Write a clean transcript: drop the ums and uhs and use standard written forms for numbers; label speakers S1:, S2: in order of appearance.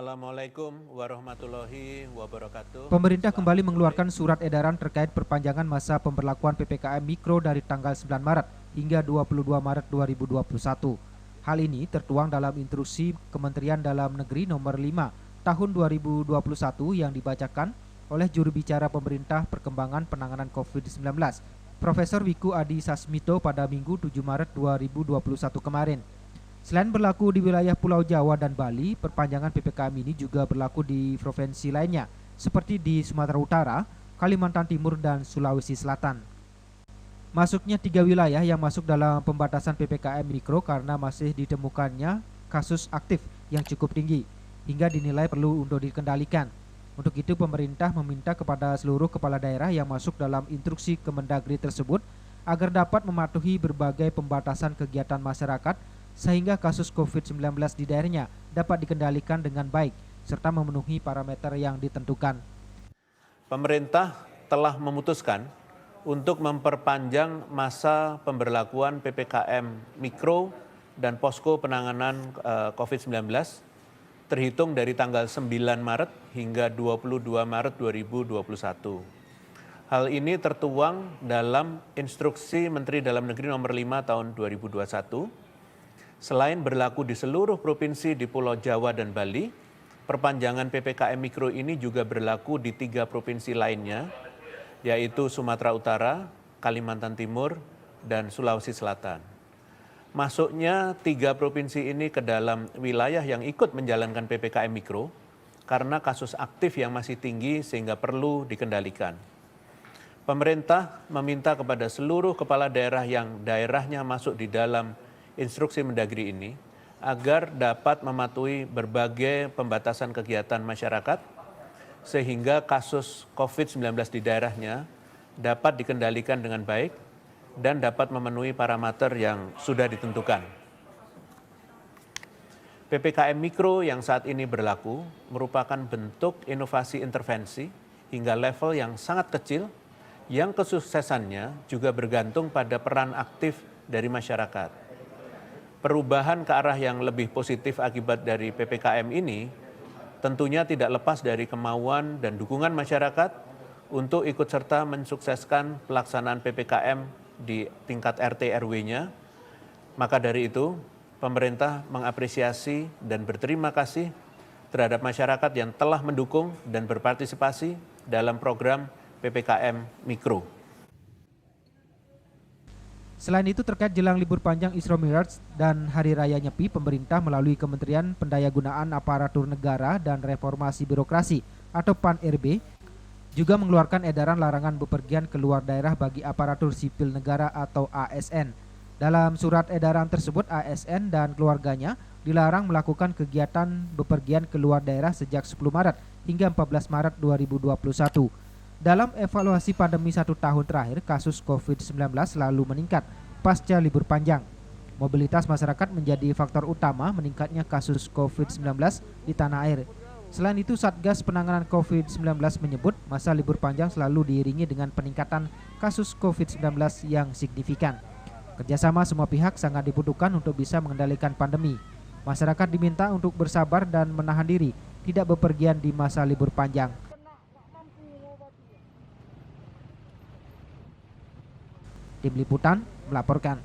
S1: Assalamualaikum warahmatullahi wabarakatuh.
S2: Pemerintah kembali mengeluarkan surat edaran terkait perpanjangan masa pemberlakuan PPKM Mikro dari tanggal 9 Maret hingga 22 Maret 2021. Hal ini tertuang dalam instruksi Kementerian Dalam Negeri nomor 5 tahun 2021 yang dibacakan oleh juru bicara pemerintah perkembangan penanganan COVID-19, Profesor Wiku Adi Sasmito pada Minggu 7 Maret 2021 kemarin. Selain berlaku di wilayah Pulau Jawa dan Bali, perpanjangan PPKM ini juga berlaku di provinsi lainnya, seperti di Sumatera Utara, Kalimantan Timur, dan Sulawesi Selatan. Masuknya 3 wilayah yang masuk dalam pembatasan PPKM Mikro karena masih ditemukannya kasus aktif yang cukup tinggi, hingga dinilai perlu untuk dikendalikan. Untuk itu, pemerintah meminta kepada seluruh kepala daerah yang masuk dalam instruksi Kemendagri tersebut agar dapat mematuhi berbagai pembatasan kegiatan masyarakat sehingga kasus COVID-19 di daerahnya dapat dikendalikan dengan baik serta memenuhi parameter yang ditentukan.
S1: Pemerintah telah memutuskan untuk memperpanjang masa pemberlakuan PPKM Mikro dan Posko Penanganan COVID-19 terhitung dari tanggal 9 Maret hingga 22 Maret 2021. Hal ini tertuang dalam Instruksi Menteri Dalam Negeri nomor 5 tahun 2021. Selain berlaku di seluruh provinsi di Pulau Jawa dan Bali, perpanjangan PPKM Mikro ini juga berlaku di 3 provinsi lainnya, yaitu Sumatera Utara, Kalimantan Timur, dan Sulawesi Selatan. Masuknya 3 provinsi ini ke dalam wilayah yang ikut menjalankan PPKM Mikro karena kasus aktif yang masih tinggi sehingga perlu dikendalikan. Pemerintah meminta kepada seluruh kepala daerah yang daerahnya masuk di dalam Instruksi Mendagri ini agar dapat mematuhi berbagai pembatasan kegiatan masyarakat sehingga kasus COVID-19 di daerahnya dapat dikendalikan dengan baik dan dapat memenuhi parameter yang sudah ditentukan. PPKM Mikro yang saat ini berlaku merupakan bentuk inovasi intervensi hingga level yang sangat kecil yang kesuksesannya juga bergantung pada peran aktif dari masyarakat. Perubahan ke arah yang lebih positif akibat dari PPKM ini tentunya tidak lepas dari kemauan dan dukungan masyarakat untuk ikut serta mensukseskan pelaksanaan PPKM di tingkat RT RW-nya. Maka dari itu, pemerintah mengapresiasi dan berterima kasih terhadap masyarakat yang telah mendukung dan berpartisipasi dalam program PPKM Mikro.
S2: Selain itu, terkait jelang libur panjang Isra Miraj dan Hari Raya Nyepi, pemerintah melalui Kementerian Pendayagunaan Aparatur Negara dan Reformasi Birokrasi atau PAN-RB juga mengeluarkan edaran larangan bepergian keluar daerah bagi aparatur sipil negara atau ASN. Dalam surat edaran tersebut, ASN dan keluarganya dilarang melakukan kegiatan bepergian keluar daerah sejak 10 Maret hingga 14 Maret 2021. Dalam evaluasi pandemi 1 tahun terakhir, kasus COVID-19 selalu meningkat pasca libur panjang. Mobilitas masyarakat menjadi faktor utama meningkatnya kasus COVID-19 di tanah air. Selain itu, Satgas Penanganan COVID-19 menyebut masa libur panjang selalu diiringi dengan peningkatan kasus COVID-19 yang signifikan. Kerjasama semua pihak sangat dibutuhkan untuk bisa mengendalikan pandemi. Masyarakat diminta untuk bersabar dan menahan diri, tidak bepergian di masa libur panjang. Tim Liputan melaporkan.